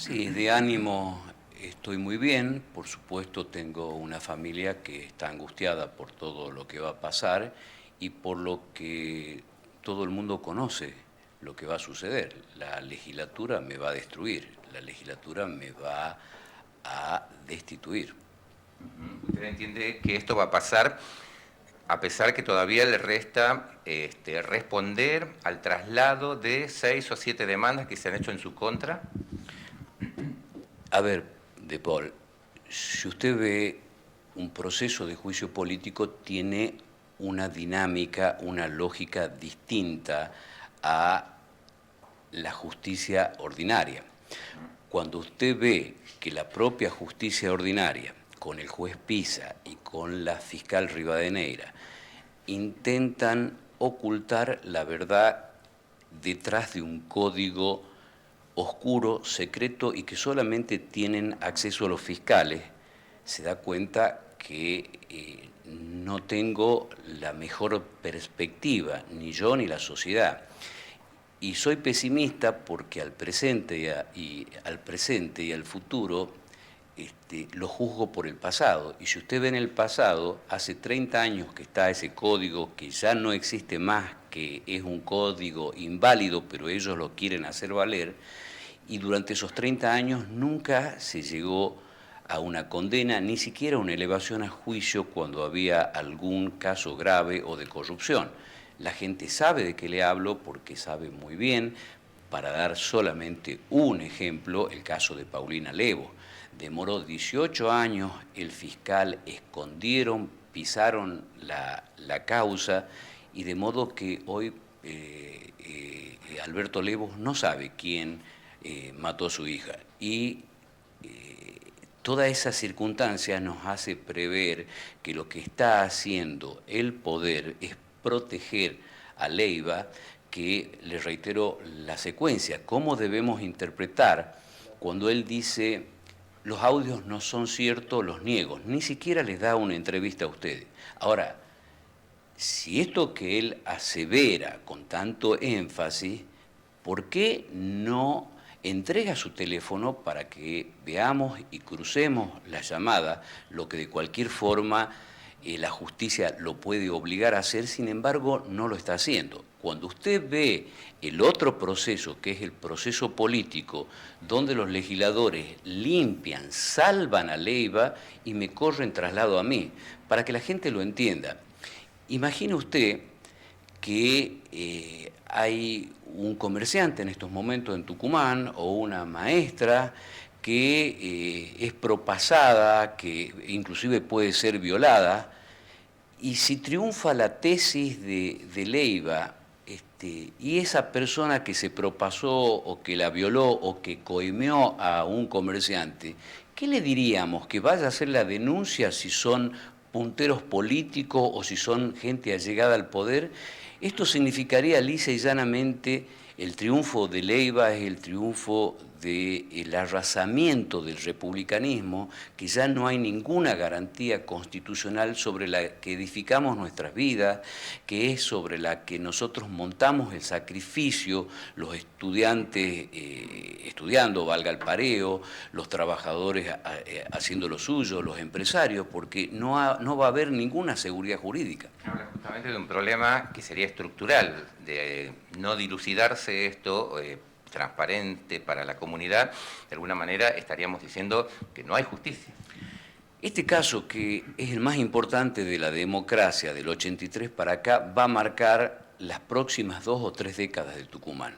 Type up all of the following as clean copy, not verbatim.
Sí, de ánimo estoy muy bien. Por supuesto, tengo una familia que está angustiada por todo lo que va a pasar y por lo que todo el mundo conoce lo que va a suceder. La legislatura me va a destruir, la legislatura me va a destituir. Usted entiende que esto va a pasar a pesar que todavía le resta responder al traslado de 6 o 7 demandas que se han hecho en su contra. A ver, De Paul, si usted ve un proceso de juicio político tiene una dinámica, una lógica distinta a la justicia ordinaria. Cuando usted ve que la propia justicia ordinaria, con el juez Pisa y con la fiscal Rivadeneira, intentan ocultar la verdad detrás de un código oscuro, secreto y que solamente tienen acceso a los fiscales, se da cuenta que no tengo la mejor perspectiva, ni yo ni la sociedad. Y soy pesimista porque al presente y al futuro lo juzgo por el pasado. Y si usted ve en el pasado, hace 30 años que está ese código que ya no existe más, que es un código inválido, pero ellos lo quieren hacer valer, y durante esos 30 años nunca se llegó a una condena, ni siquiera una elevación a juicio cuando había algún caso grave o de corrupción. La gente sabe de qué le hablo porque sabe muy bien, para dar solamente un ejemplo, el caso de Paulina Levo. Demoró 18 años, el fiscal escondieron, pisaron la causa y de modo que hoy Alberto Levos no sabe quién mató a su hija. Y toda esa circunstancia nos hace prever que lo que está haciendo el poder es proteger a Leiva, que, le reitero la secuencia, cómo debemos interpretar cuando él dice los audios no son ciertos, los niego, ni siquiera les da una entrevista a ustedes. Ahora, si esto que él asevera con tanto énfasis, ¿por qué no entrega su teléfono para que veamos y crucemos la llamada, lo que de cualquier forma la justicia lo puede obligar a hacer, sin embargo no lo está haciendo? Cuando usted ve el otro proceso, que es el proceso político, donde los legisladores limpian, salvan a Leiva y me corren traslado a mí, para que la gente lo entienda. Imagine usted que hay un comerciante en estos momentos en Tucumán o una maestra que es propasada, que inclusive puede ser violada, y si triunfa la tesis de Leiva, y esa persona que se propasó o que la violó o que coimeó a un comerciante, ¿qué le diríamos? ¿Que vaya a hacer la denuncia si son punteros políticos o si son gente allegada al poder? Esto significaría lisa y llanamente el triunfo de Leiva, es el triunfo del arrasamiento del republicanismo, que ya no hay ninguna garantía constitucional sobre la que edificamos nuestras vidas, que es sobre la que nosotros montamos el sacrificio, los estudiantes estudiando, valga el pareo, los trabajadores haciendo lo suyo, los empresarios, porque no va a haber ninguna seguridad jurídica. Habla justamente de un problema que sería estructural, de no dilucidarse esto transparente para la comunidad, de alguna manera estaríamos diciendo que no hay justicia. Este caso, que es el más importante de la democracia del 83 para acá, va a marcar las próximas 2 o 3 décadas de Tucumán.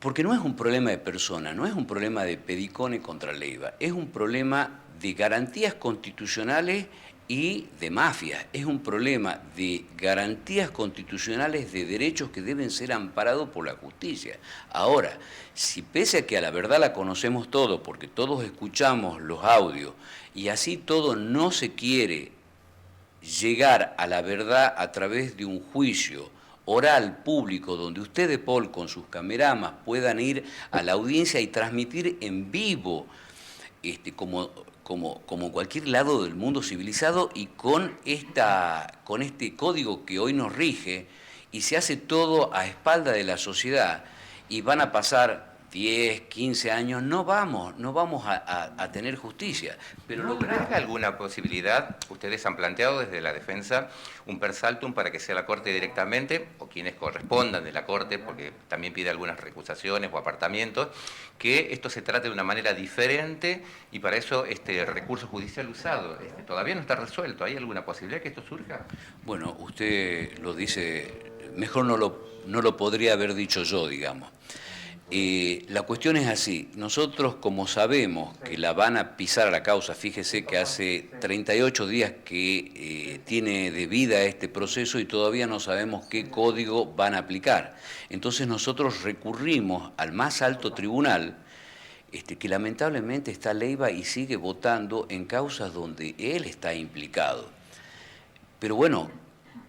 Porque no es un problema de persona, no es un problema de Pedicone contra Leiva, es un problema de garantías constitucionales y de mafias, es un problema de garantías constitucionales de derechos que deben ser amparados por la justicia. Ahora, si pese a que a la verdad la conocemos todos, porque todos escuchamos los audios, y así todo no se quiere llegar a la verdad a través de un juicio oral, público, donde ustedes, Paul, con sus cameramas puedan ir a la audiencia y transmitir en vivo, como cualquier lado del mundo civilizado, y con este código que hoy nos rige, y se hace todo a espalda de la sociedad, y van a pasar 10, 15 años, no vamos a tener justicia. Pero ¿No alberga alguna posibilidad? Ustedes han planteado desde la defensa un per saltum para que sea la Corte directamente, o quienes correspondan de la Corte, porque también pide algunas recusaciones o apartamientos, que esto se trate de una manera diferente y para eso este recurso judicial usado todavía no está resuelto. ¿Hay alguna posibilidad que esto surja? Bueno, usted lo dice, mejor no lo podría haber dicho yo, digamos. La cuestión es así, nosotros como sabemos que la van a pisar a la causa, fíjese que hace 38 días que tiene de vida este proceso y todavía no sabemos qué código van a aplicar. Entonces nosotros recurrimos al más alto tribunal, que lamentablemente está Leiva y sigue votando en causas donde él está implicado. Pero bueno,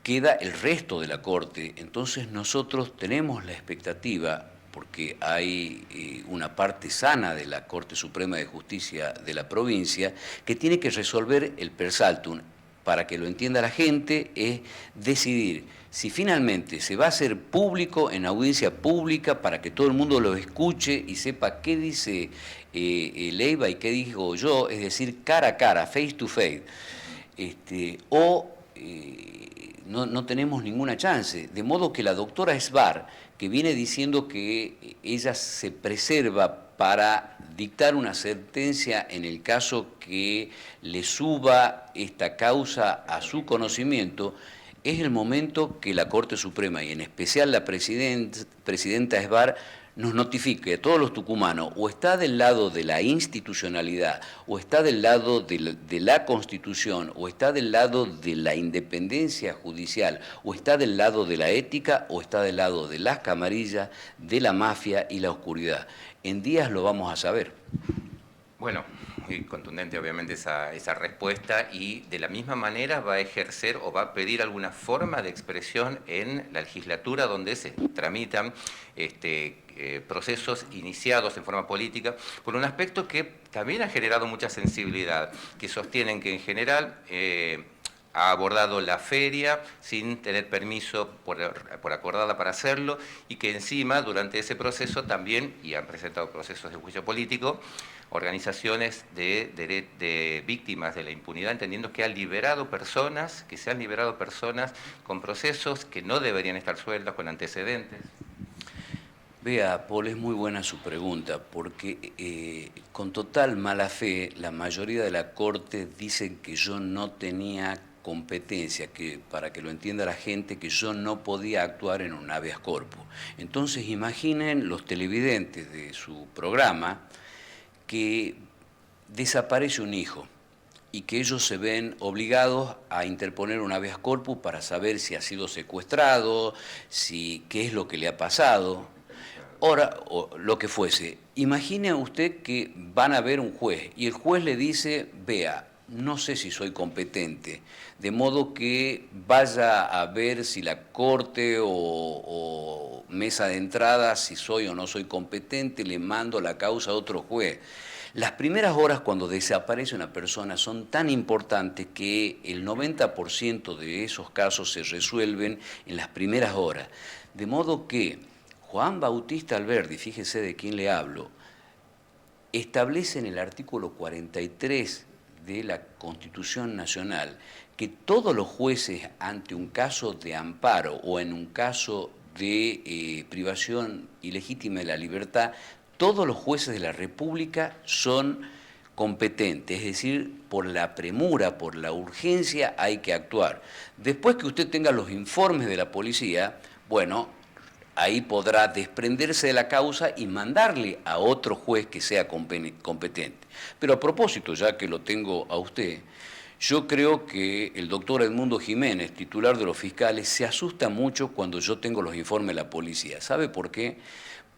queda el resto de la Corte, entonces nosotros tenemos la expectativa, porque hay una parte sana de la Corte Suprema de Justicia de la provincia, que tiene que resolver el per saltum. Para que lo entienda la gente, es decidir si finalmente se va a hacer público, en audiencia pública, para que todo el mundo lo escuche y sepa qué dice Leiva y qué digo yo, es decir, cara a cara, face to face, no tenemos ninguna chance. De modo que la doctora Esbar, que viene diciendo que ella se preserva para dictar una sentencia en el caso que le suba esta causa a su conocimiento, es el momento que la Corte Suprema, y en especial la presidenta Esbar, nos notifique a todos los tucumanos, o está del lado de la institucionalidad, o está del lado de la Constitución, o está del lado de la independencia judicial, o está del lado de la ética, o está del lado de las camarillas, de la mafia y la oscuridad. En días lo vamos a saber. Bueno, muy contundente obviamente esa respuesta, y de la misma manera va a ejercer o va a pedir alguna forma de expresión en la legislatura donde se tramitan procesos iniciados en forma política, por un aspecto que también ha generado mucha sensibilidad, que sostienen que en general ha abordado la feria sin tener permiso por acordada para hacerlo, y que encima durante ese proceso también, y han presentado procesos de juicio político, organizaciones de víctimas de la impunidad, entendiendo que se han liberado personas con procesos que no deberían estar sueltas, con antecedentes. Vea, Paul, es muy buena su pregunta, porque con total mala fe, la mayoría de la Corte dicen que yo no tenía competencia, que para que lo entienda la gente, que yo no podía actuar en un habeas corpus. Entonces imaginen los televidentes de su programa que desaparece un hijo y que ellos se ven obligados a interponer un habeas corpus para saber si ha sido secuestrado, qué es lo que le ha pasado. Ahora, o lo que fuese, imagine usted que van a ver un juez y el juez le dice, vea, no sé si soy competente, de modo que vaya a ver si la corte o mesa de entrada, si soy o no soy competente, le mando la causa a otro juez. Las primeras horas cuando desaparece una persona son tan importantes que el 90% de esos casos se resuelven en las primeras horas. De modo que Juan Bautista Alberdi, fíjese de quién le hablo, establece en el artículo 43 de la Constitución Nacional que todos los jueces ante un caso de amparo o en un caso de privación ilegítima de la libertad, todos los jueces de la República son competentes, es decir, por la premura, por la urgencia hay que actuar. Después que usted tenga los informes de la policía, bueno, ahí podrá desprenderse de la causa y mandarle a otro juez que sea competente. Pero a propósito, ya que lo tengo a usted, yo creo que el doctor Edmundo Jiménez, titular de los fiscales, se asusta mucho cuando yo tengo los informes de la policía. ¿Sabe por qué?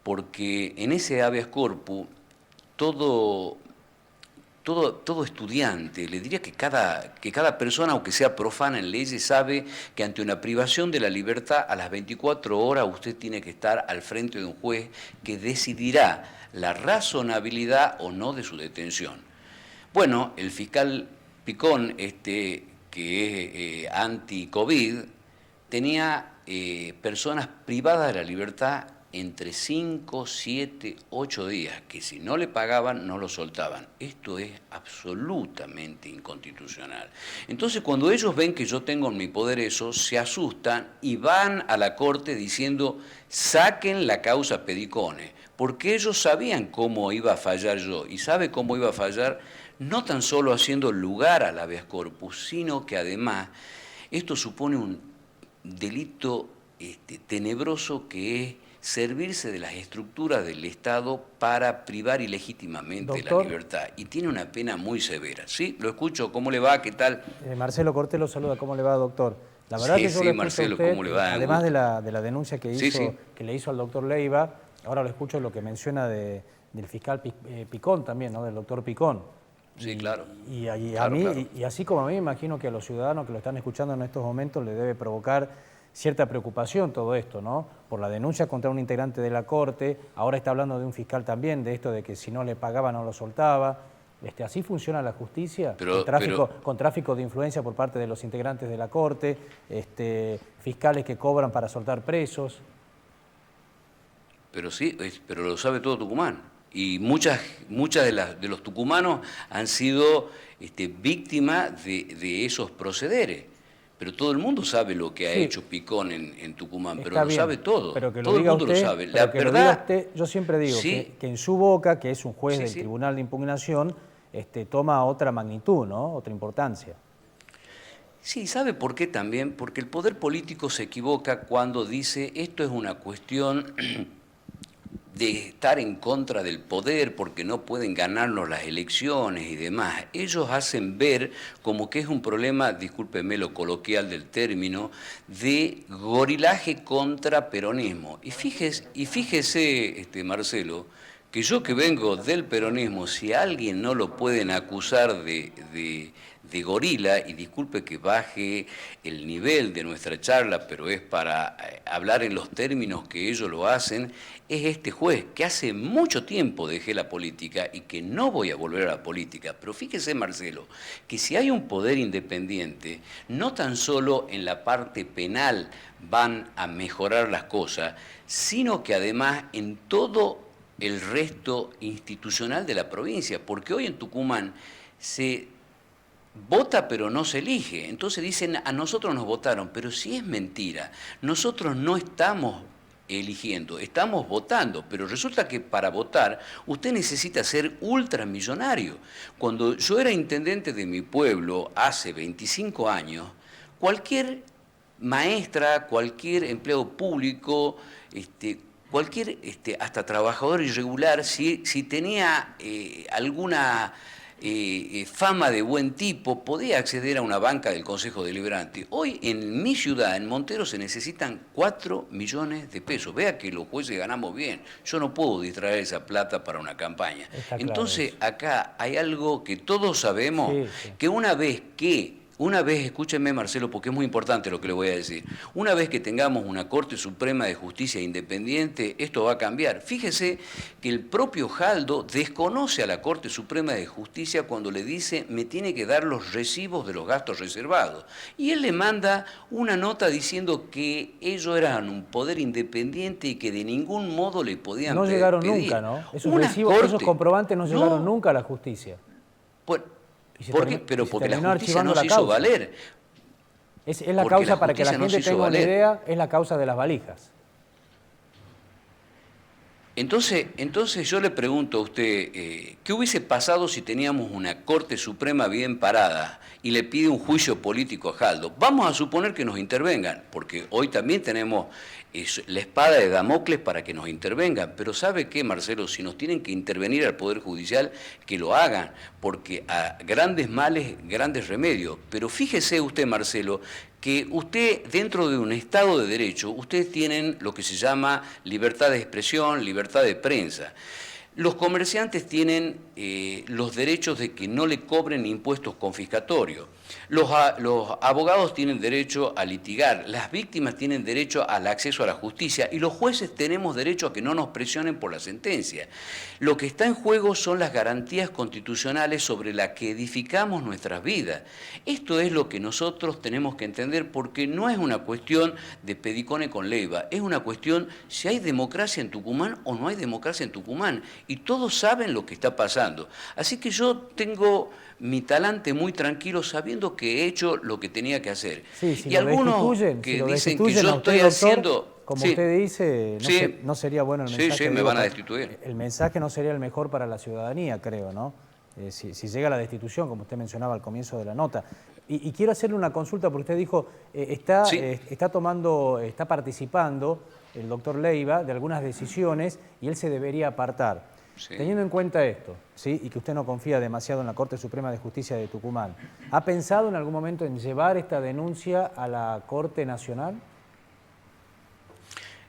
Porque en ese habeas corpus todo estudiante, le diría que cada persona, aunque sea profana en leyes, sabe que ante una privación de la libertad a las 24 horas usted tiene que estar al frente de un juez que decidirá la razonabilidad o no de su detención. Bueno, el fiscal Picón, que es anti-COVID, tenía personas privadas de la libertad entre 5, 7, 8 días, que si no le pagaban, no lo soltaban. Esto es absolutamente inconstitucional. Entonces, cuando ellos ven que yo tengo en mi poder eso, se asustan y van a la corte diciendo, saquen la causa Pedicone, porque ellos sabían cómo iba a fallar yo, y sabe cómo iba a fallar, no tan solo haciendo lugar al habeas corpus, sino que además esto supone un delito tenebroso que es servirse de las estructuras del Estado para privar ilegítimamente la libertad. Y tiene una pena muy severa. ¿Sí? Lo escucho. ¿Cómo le va? ¿Qué tal? Marcelo Cortés lo saluda. ¿Cómo le va, doctor? La verdad que yo lo escucho Marcelo, a usted, ¿cómo le va? además de la denuncia que hizo, que le hizo al doctor Leiva, ahora lo escucho lo que menciona del fiscal Picón también, ¿no? Del doctor Picón. Sí, claro. Y Claro. así como a mí, me imagino que a los ciudadanos que lo están escuchando en estos momentos le debe provocar cierta preocupación todo esto, ¿no? Por la denuncia contra un integrante de la Corte, ahora está hablando de un fiscal también, de esto de que si no le pagaba no lo soltaba. ¿Así funciona la justicia? Con tráfico de influencia por parte de los integrantes de la Corte, fiscales que cobran para soltar presos. Pero sí, pero lo sabe todo Tucumán. Y muchas de los tucumanos han sido víctimas de esos procederes. Pero todo el mundo sabe lo que ha hecho Picón en Tucumán, pero lo sabe todo. Pero que todo el mundo lo sabe. La verdad, yo siempre digo que en su boca, que es un juez del Tribunal de Impugnación, toma otra magnitud, ¿no? Otra importancia. Sí, ¿sabe por qué también? Porque el poder político se equivoca cuando dice esto es una cuestión de estar en contra del poder porque no pueden ganarnos las elecciones y demás. Ellos hacen ver como que es un problema, discúlpeme lo coloquial del término, de gorilaje contra peronismo. Y fíjese Marcelo, que yo que vengo del peronismo, si a alguien no lo pueden acusar de gorila, y disculpe que baje el nivel de nuestra charla, pero es para hablar en los términos que ellos lo hacen, es este juez, que hace mucho tiempo dejé la política y que no voy a volver a la política. Pero fíjese, Marcelo, que si hay un poder independiente, no tan solo en la parte penal van a mejorar las cosas, sino que además en todo el resto institucional de la provincia, porque hoy en Tucumán se vota pero no se elige. Entonces dicen, a nosotros nos votaron, pero si es mentira, nosotros no estamos eligiendo, estamos votando, pero resulta que para votar usted necesita ser ultramillonario. Cuando yo era intendente de mi pueblo hace 25 años, cualquier maestra, cualquier empleado público, cualquier hasta trabajador irregular, si tenía alguna fama de buen tipo, podía acceder a una banca del Consejo Deliberante. Hoy en mi ciudad, en Montero, se necesitan 4 millones de pesos. Vea que los jueces ganamos bien. Yo no puedo distraer esa plata para una campaña. Entonces, acá hay algo que todos sabemos, que una vez, escúcheme Marcelo, porque es muy importante lo que le voy a decir, una vez que tengamos una Corte Suprema de Justicia independiente, esto va a cambiar. Fíjese que el propio Jaldo desconoce a la Corte Suprema de Justicia cuando le dice, me tiene que dar los recibos de los gastos reservados. Y él le manda una nota diciendo que ellos eran un poder independiente y que de ningún modo le podían pedir. No llegaron nunca, ¿no? Esos recibos, esos comprobantes no llegaron nunca a la justicia. Pues, ¿por qué? Pero porque la justicia no se hizo valer. Es la causa, para que la gente tenga una idea, es la causa de las valijas. Entonces yo le pregunto a usted, ¿qué hubiese pasado si teníamos una Corte Suprema bien parada y le pide un juicio político a Jaldo? Vamos a suponer que nos intervengan, porque hoy también tenemos la espada de Damocles para que nos intervengan. Pero ¿sabe qué, Marcelo? Si nos tienen que intervenir al Poder Judicial, que lo hagan, porque a grandes males, grandes remedios. Pero fíjese usted, Marcelo, que usted, dentro de un Estado de Derecho, ustedes tienen lo que se llama libertad de expresión, libertad de prensa. Los comerciantes tienen los derechos de que no le cobren impuestos confiscatorios. Los abogados tienen derecho a litigar, las víctimas tienen derecho al acceso a la justicia y los jueces tenemos derecho a que no nos presionen por la sentencia. Lo que está en juego son las garantías constitucionales sobre las que edificamos nuestras vidas. Esto es lo que nosotros tenemos que entender, porque no es una cuestión de Pedicone con Leiva, es una cuestión si hay democracia en Tucumán o no hay democracia en Tucumán, y todos saben lo que está pasando. Así que yo tengo mi talante muy tranquilo sabiendo que he hecho lo que tenía que hacer. Sí, si y lo algunos que dicen que yo estoy haciendo... Como sí, usted dice, sí, no sería bueno el mensaje. Sí, me van a destituir. El mensaje no sería el mejor para la ciudadanía, creo, ¿no? Si llega la destitución, como usted mencionaba al comienzo de la nota. Y quiero hacerle una consulta, porque usted dijo, está participando el doctor Leiva de algunas decisiones y él se debería apartar. Sí. Teniendo en cuenta esto, ¿sí? Y que usted no confía demasiado en la Corte Suprema de Justicia de Tucumán, ¿ha pensado en algún momento en llevar esta denuncia a la Corte Nacional?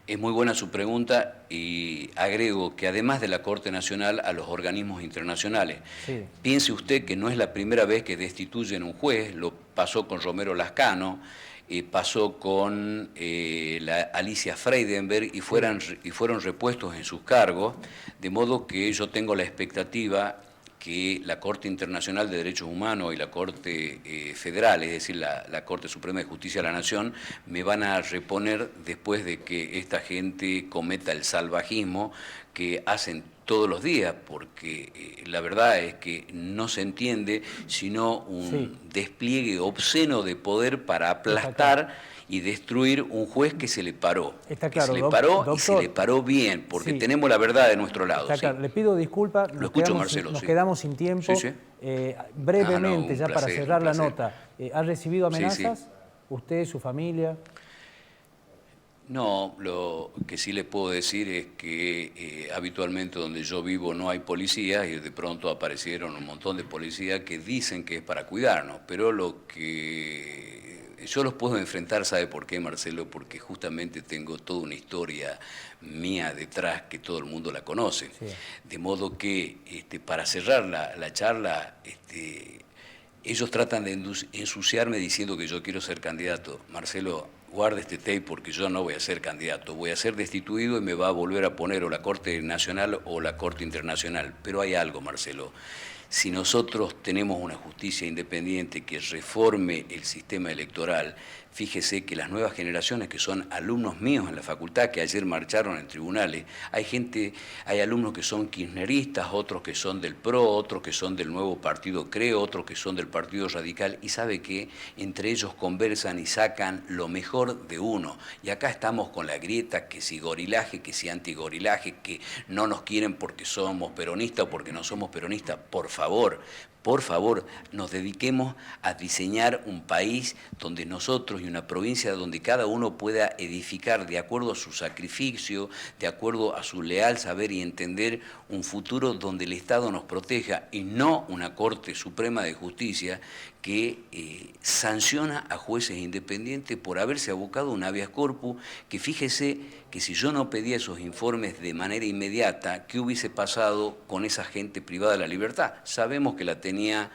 Es muy buena su pregunta y agrego que además de la Corte Nacional, a los organismos internacionales. Sí. Piense usted que no es la primera vez que destituyen un juez, lo pasó con Romero Lascano, pasó con la Alicia Freidenberg y fueron repuestos en sus cargos, de modo que yo tengo la expectativa que la Corte Internacional de Derechos Humanos y la Corte Federal, es decir, la Corte Suprema de Justicia de la Nación, me van a reponer después de que esta gente cometa el salvajismo que hacen todos los días, porque la verdad es que no se entiende sino un despliegue obsceno de poder para aplastar y destruir un juez que se le paró. Está claro, que se le paró, doctor, y se le paró bien, porque tenemos la verdad de nuestro lado. Está claro. Le pido disculpas, lo escucho, Marcelo. Nos quedamos sin tiempo. Brevemente, ya para cerrar la nota, ¿ha recibido amenazas? ¿Usted, su familia? No, lo que sí le puedo decir es que habitualmente donde yo vivo no hay policías y de pronto aparecieron un montón de policías que dicen que es para cuidarnos, pero lo que yo los puedo enfrentar, ¿sabe por qué, Marcelo? Porque justamente tengo toda una historia mía detrás que todo el mundo la conoce. Sí. De modo que para cerrar la charla, ellos tratan de ensuciarme diciendo que yo quiero ser candidato. Marcelo, guarde este tape porque yo no voy a ser candidato, voy a ser destituido y me va a volver a poner o la Corte Nacional o la Corte Internacional. Pero hay algo, Marcelo, si nosotros tenemos una justicia independiente que reforme el sistema electoral, fíjese que las nuevas generaciones que son alumnos míos en la facultad, que ayer marcharon en tribunales, hay alumnos que son kirchneristas, otros que son del PRO, otros que son del nuevo partido Creo, otros que son del Partido Radical, y sabe que entre ellos conversan y sacan lo mejor de uno. Y acá estamos con la grieta, que si gorilaje, que si antigorilaje, que no nos quieren porque somos peronistas o porque no somos peronistas. Por favor, nos dediquemos a diseñar un país donde nosotros y una provincia donde cada uno pueda edificar de acuerdo a su sacrificio, de acuerdo a su leal saber y entender, un futuro donde el Estado nos proteja y no una Corte Suprema de Justicia que sanciona a jueces independientes por haberse abocado a un habeas corpus, que fíjese que si yo no pedía esos informes de manera inmediata, ¿qué hubiese pasado con esa gente privada de la libertad? Sabemos que la tenía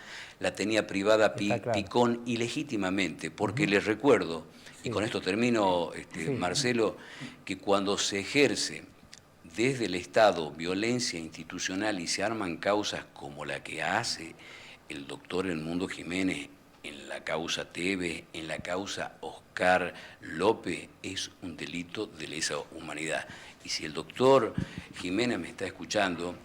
privada Picón ilegítimamente, porque les recuerdo, y con esto termino, Marcelo, que cuando se ejerce desde el Estado violencia institucional y se arman causas como la que hace el doctor Edmundo Jiménez en la causa Tevez, en la causa Oscar López, es un delito de lesa humanidad. Y si el doctor Jiménez me está escuchando,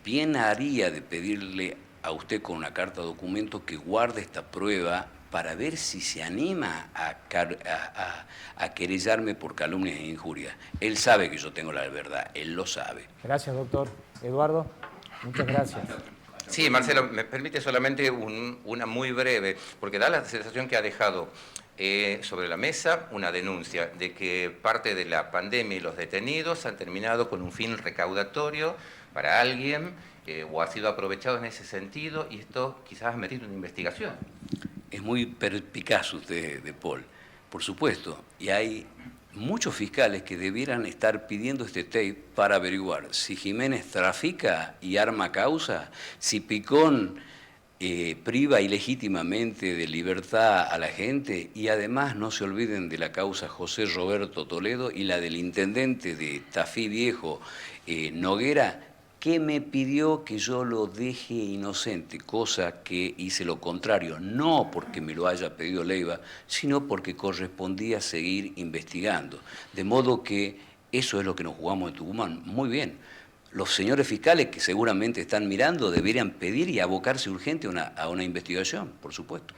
bien haría de pedirle a usted con una carta de documento que guarde esta prueba para ver si se anima a querellarme por calumnias e injurias. Él sabe que yo tengo la verdad, él lo sabe. Gracias, doctor. Eduardo, muchas gracias. Sí, Marcelo, me permite solamente una muy breve, porque da la sensación que ha dejado sobre la mesa una denuncia de que parte de la pandemia y los detenidos han terminado con un fin recaudatorio para alguien o ha sido aprovechado en ese sentido, y esto quizás ha metido una investigación. Es muy perspicaz usted, De Paul, por supuesto, y hay muchos fiscales que debieran estar pidiendo este tape para averiguar si Jiménez trafica y arma causa, si Picón priva ilegítimamente de libertad a la gente, y además no se olviden de la causa José Roberto Toledo y la del intendente de Tafí Viejo, Noguera, que me pidió que yo lo deje inocente, cosa que hice lo contrario, no porque me lo haya pedido Leiva, sino porque correspondía seguir investigando. De modo que eso es lo que nos jugamos en Tucumán. Muy bien. Los señores fiscales que seguramente están mirando deberían pedir y abocarse urgente a una investigación, por supuesto.